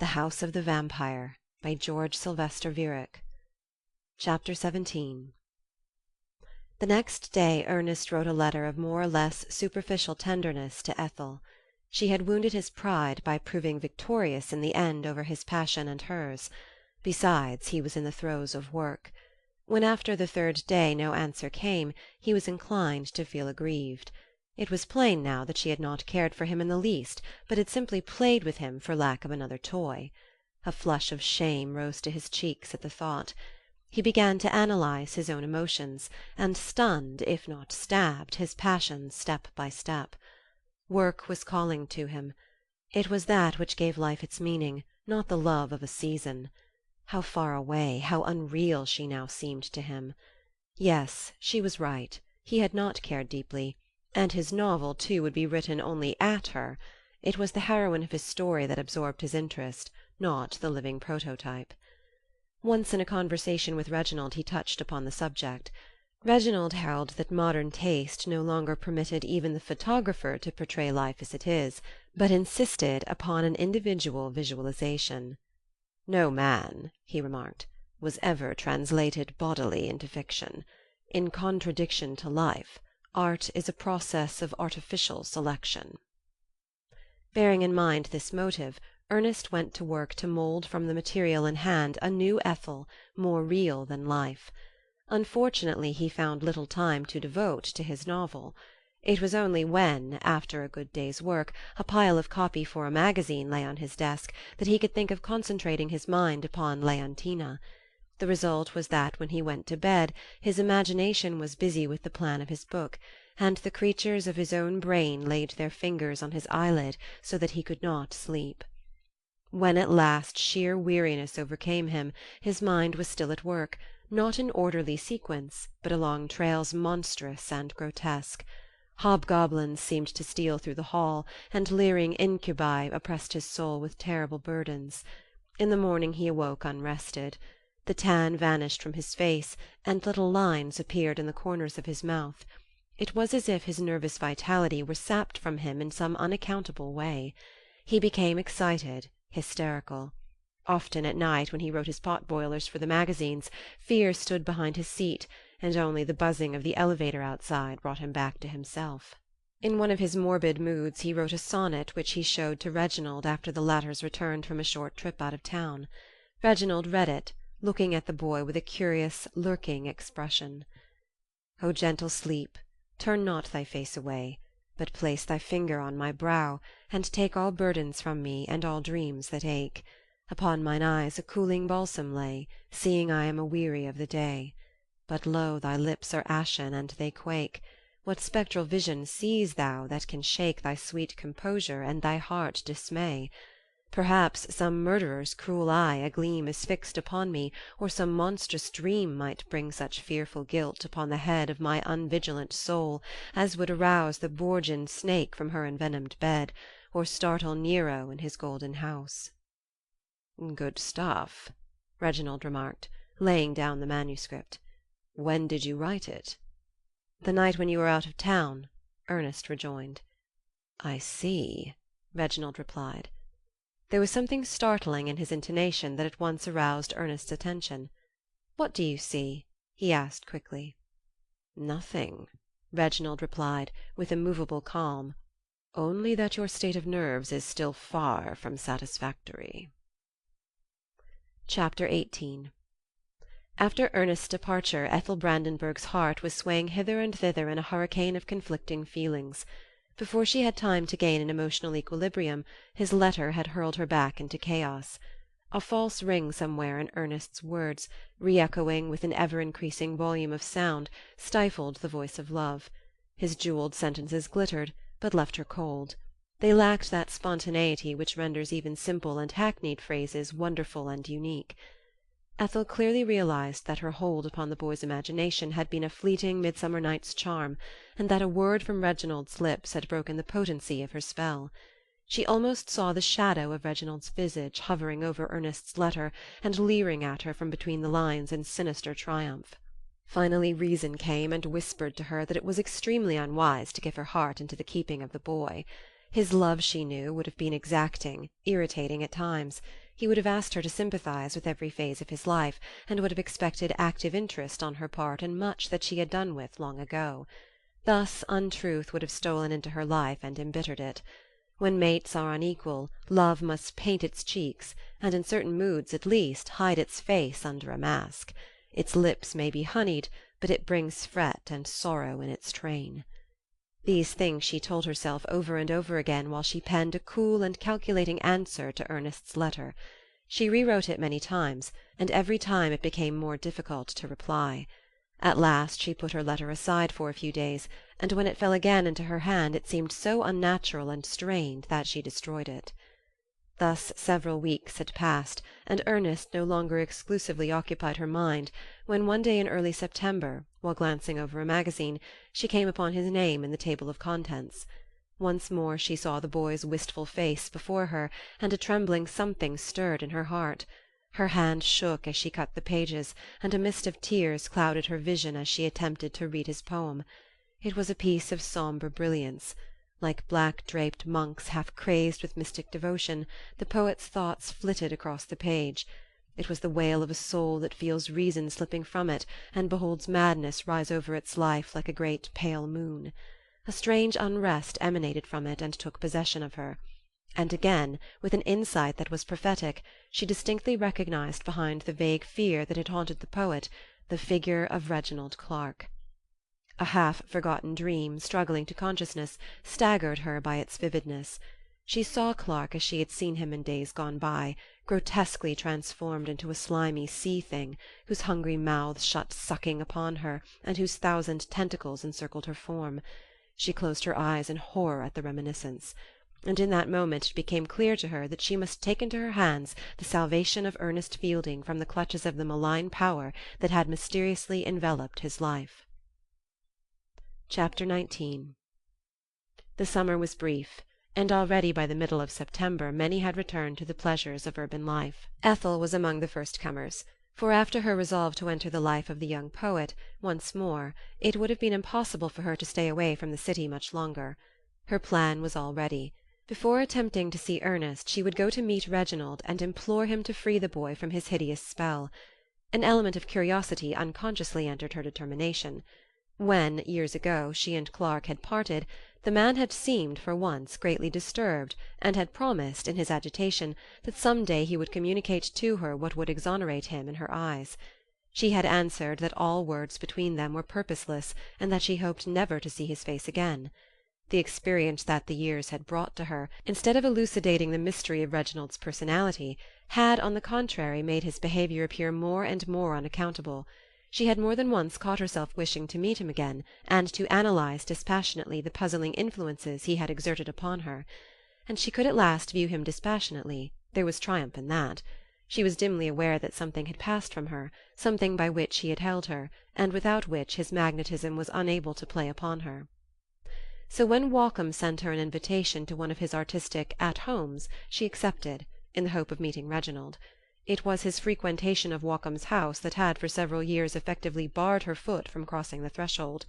The House of the Vampire by George Sylvester Viereck. Chapter 17. The next day Ernest wrote a letter of more or less superficial tenderness to Ethel. She had wounded his pride by proving victorious in the end over his passion and hers. Besides, he was in the throes of work. When after the third day no answer came, he was inclined to feel aggrieved. It was plain now that she had not cared for him in the least, but had simply played with him for lack of another toy. A flush of shame rose to his cheeks at the thought. He began to analyze his own emotions, and stunned, if not stabbed, his passions step by step. Work was calling to him. It was that which gave life its meaning, not the love of a season. How far away, how unreal she now seemed to him. Yes, she was right. He had not cared deeply. And his novel, too, would be written only at her. It was the heroine of his story that absorbed his interest, not the living prototype. Once in a conversation with Reginald he touched upon the subject. Reginald held that modern taste no longer permitted even the photographer to portray life as it is, but insisted upon an individual visualization. "No man," he remarked, "was ever translated bodily into fiction. In contradiction to life, art is a process of artificial selection." Bearing in mind this motive, Ernest went to work to mould from the material in hand a new Ethel, more real than life. Unfortunately he found little time to devote to his novel. It was only when, after a good day's work, a pile of copy for a magazine lay on his desk, that he could think of concentrating his mind upon Leontina. The result was that when he went to bed his imagination was busy with the plan of his book, and the creatures of his own brain laid their fingers on his eyelid so that he could not sleep. When at last sheer weariness overcame him, his mind was still at work, not in orderly sequence, but along trails monstrous and grotesque. Hobgoblins seemed to steal through the hall, and leering incubi oppressed his soul with terrible burdens. In the morning he awoke unrested. The tan vanished from his face, and little lines appeared in the corners of his mouth. It was as if his nervous vitality were sapped from him in some unaccountable way. He became excited, hysterical. Often at night, when he wrote his pot-boilers for the magazines, fear stood behind his seat, and only the buzzing of the elevator outside brought him back to himself. In one of his morbid moods he wrote a sonnet which he showed to Reginald after the latter's returned from a short trip out of town. Reginald read it, looking at the boy with a curious, lurking expression. "O gentle sleep, turn not thy face away, but place thy finger on my brow, and take all burdens from me, and all dreams that ache. Upon mine eyes a cooling balsam lay, seeing I am aweary of the day. But lo, thy lips are ashen, and they quake. What spectral vision sees thou that can shake thy sweet composure, and thy heart dismay? Perhaps some murderer's cruel eye a gleam is fixed upon me, or some monstrous dream might bring such fearful guilt upon the head of my unvigilant soul as would arouse the Borgian snake from her envenomed bed, or startle Nero in his golden house." "Good stuff," Reginald remarked, laying down the manuscript. "When did you write it?" "The night when you were out of town," Ernest rejoined. "I see," Reginald replied. There was something startling in his intonation that at once aroused Ernest's attention. "What do you see?" he asked quickly. "Nothing," Reginald replied, with immovable calm. "Only that your state of nerves is still far from satisfactory." Chapter 18. After Ernest's departure Ethel Brandenburg's heart was swaying hither and thither in a hurricane of conflicting feelings. Before she had time to gain an emotional equilibrium, his letter had hurled her back into chaos. A false ring somewhere in Ernest's words, re-echoing with an ever-increasing volume of sound, stifled the voice of love. His jewelled sentences glittered, but left her cold. They lacked that spontaneity which renders even simple and hackneyed phrases wonderful and unique. Ethel clearly realized that her hold upon the boy's imagination had been a fleeting midsummer night's charm, and that a word from Reginald's lips had broken the potency of her spell. She almost saw the shadow of Reginald's visage hovering over Ernest's letter and leering at her from between the lines in sinister triumph. Finally reason came and whispered to her that it was extremely unwise to give her heart into the keeping of the boy. His love, she knew, would have been exacting, irritating at times. He would have asked her to sympathize with every phase of his life, and would have expected active interest on her part in much that she had done with long ago. Thus untruth would have stolen into her life and embittered it. When mates are unequal, love must paint its cheeks, and in certain moods at least hide its face under a mask. Its lips may be honeyed, but it brings fret and sorrow in its train. These things she told herself over and over again while she penned a cool and calculating answer to Ernest's letter. She rewrote it many times, and every time it became more difficult to reply. At last she put her letter aside for a few days, and when it fell again into her hand it seemed so unnatural and strained that she destroyed it. Thus several weeks had passed, and Ernest no longer exclusively occupied her mind, when one day in early September, while glancing over a magazine, she came upon his name in the table of contents. Once more she saw the boy's wistful face before her, and a trembling something stirred in her heart. Her hand shook as she cut the pages, and a mist of tears clouded her vision as she attempted to read his poem. It was a piece of sombre brilliance. Like black-draped monks half crazed with mystic devotion, the poet's thoughts flitted across the page. It was the wail of a soul that feels reason slipping from it, and beholds madness rise over its life like a great pale moon. A strange unrest emanated from it and took possession of her. And again, with an insight that was prophetic, she distinctly recognized behind the vague fear that had haunted the poet the figure of Reginald Clarke. A half-forgotten dream, struggling to consciousness, staggered her by its vividness. She saw Clarke as she had seen him in days gone by, grotesquely transformed into a slimy sea-thing, whose hungry mouths shut sucking upon her, and whose thousand tentacles encircled her form. She closed her eyes in horror at the reminiscence. And in that moment it became clear to her that she must take into her hands the salvation of Ernest Fielding from the clutches of the malign power that had mysteriously enveloped his life. Chapter 19. The summer was brief, and already by the middle of September many had returned to the pleasures of urban life. Ethel was among the first comers, for after her resolve to enter the life of the young poet once more it would have been impossible for her to stay away from the city much longer. Her plan was all ready. Before attempting to see Ernest she would go to meet Reginald and implore him to free the boy from his hideous spell. An element of curiosity unconsciously entered her determination. When, years ago, she and Clarke had parted, the man had seemed, for once, greatly disturbed, and had promised, in his agitation, that some day he would communicate to her what would exonerate him in her eyes. She had answered that all words between them were purposeless, and that she hoped never to see his face again. The experience that the years had brought to her, instead of elucidating the mystery of Reginald's personality, had, on the contrary, made his behaviour appear more and more unaccountable. She had more than once caught herself wishing to meet him again, and to analyze dispassionately the puzzling influences he had exerted upon her. And she could at last view him dispassionately. There was triumph in that. She was dimly aware that something had passed from her, something by which he had held her, and without which his magnetism was unable to play upon her. So when Walcom sent her an invitation to one of his artistic at-homes she accepted, in the hope of meeting Reginald. It was his frequentation of Walcom's house that had for several years effectively barred her foot from crossing the threshold.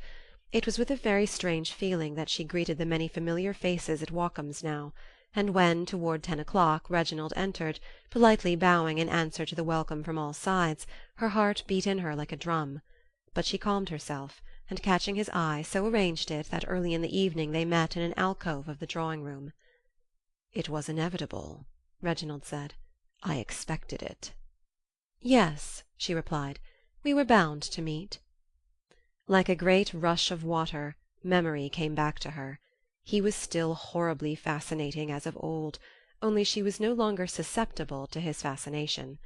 It was with a very strange feeling that she greeted the many familiar faces at Walcom's now, and when, toward 10 o'clock, Reginald entered, politely bowing in answer to the welcome from all sides, her heart beat in her like a drum. But she calmed herself, and catching his eye, so arranged it that early in the evening they met in an alcove of the drawing-room. "It was inevitable," Reginald said. "I expected it." "Yes," she replied, "we were bound to meet." Like a great rush of water, memory came back to her. He was still horribly fascinating as of old, only she was no longer susceptible to his fascination.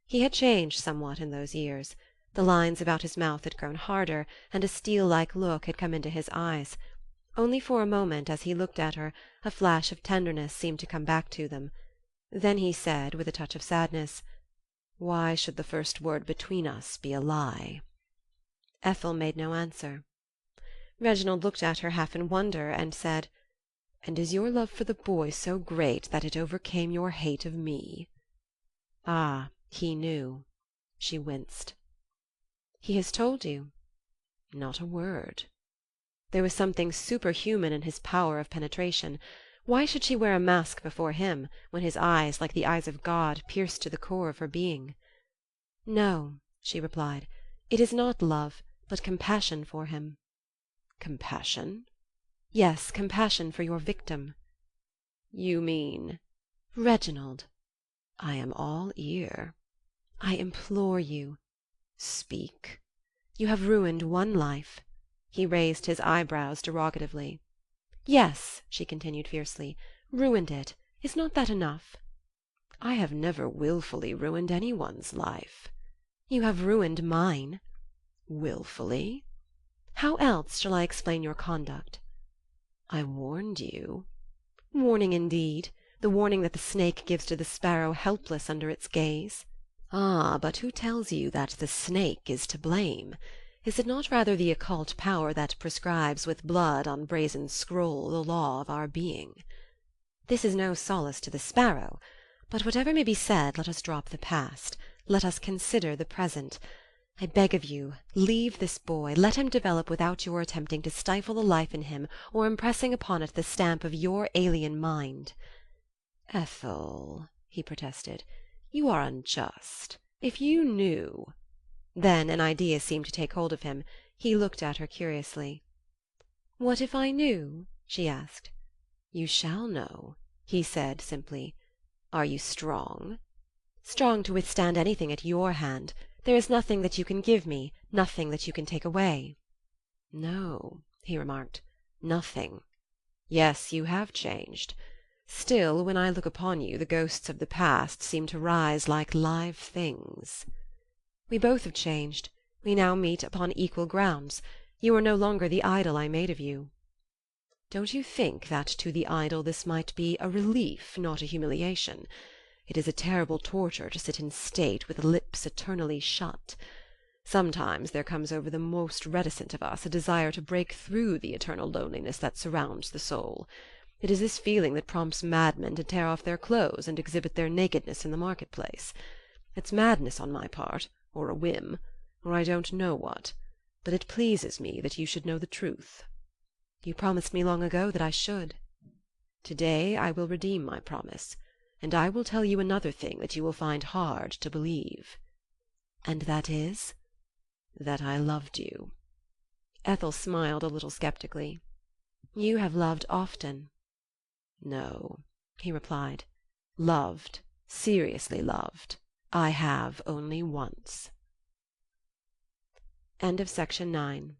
He had changed somewhat in those years. The lines about his mouth had grown harder, and a steel-like look had come into his eyes. Only for a moment, as he looked at her, a flash of tenderness seemed to come back to them. Then he said, with a touch of sadness, "Why should the first word between us be a lie?" Ethel made no answer. Reginald looked at her half in wonder, and said, "And is your love for the boy so great that it overcame your hate of me?" Ah, he knew. She winced. "He has told you?" "Not a word." There was something superhuman in his power of penetration. Why should she wear a mask before him, when his eyes, like the eyes of God, pierced to the core of her being? "No," she replied, "it is not love, but compassion for him." "Compassion?" "Yes, compassion for your victim." "You mean—" "Reginald." "I am all ear." "I implore you." "Speak." "You have ruined one life." He raised his eyebrows derogatively. "Yes," she continued fiercely, "ruined it. Is not that enough?" "I have never wilfully ruined any one's life." "You have ruined mine." "Wilfully?" "How else shall I explain your conduct?" "I warned you." "Warning indeed! The warning that the snake gives to the sparrow helpless under its gaze." "Ah, but who tells you that the snake is to blame? Is it not rather the occult power that prescribes with blood on brazen scroll the law of our being?" "This is no solace to the sparrow. But whatever may be said, let us drop the past. Let us consider the present. I beg of you, leave this boy. Let him develop without your attempting to stifle the life in him or impressing upon it the stamp of your alien mind." "Ethel," he protested, "you are unjust. If you knew—" Then an idea seemed to take hold of him. He looked at her curiously. "What if I knew?" she asked. "You shall know," he said simply. "Are you strong?" "Strong to withstand anything at your hand. There is nothing that you can give me, nothing that you can take away." "No," he remarked, "nothing. Yes, you have changed. Still, when I look upon you, the ghosts of the past seem to rise like live things." "We both have changed. We now meet upon equal grounds. You are no longer the idol I made of you." "Don't you think that to the idol this might be a relief, not a humiliation? It is a terrible torture to sit in state with lips eternally shut. Sometimes there comes over the most reticent of us a desire to break through the eternal loneliness that surrounds the soul. It is this feeling that prompts madmen to tear off their clothes and exhibit their nakedness in the market-place. It's madness on my part, or a whim, or I don't know what, but it pleases me that you should know the truth." "You promised me long ago that I should." "Today I will redeem my promise, and I will tell you another thing that you will find hard to believe." "And that is?" "That I loved you." Ethel smiled a little skeptically. "You have loved often." "No," he replied. "Loved, seriously loved, I have only once." End of Section 9.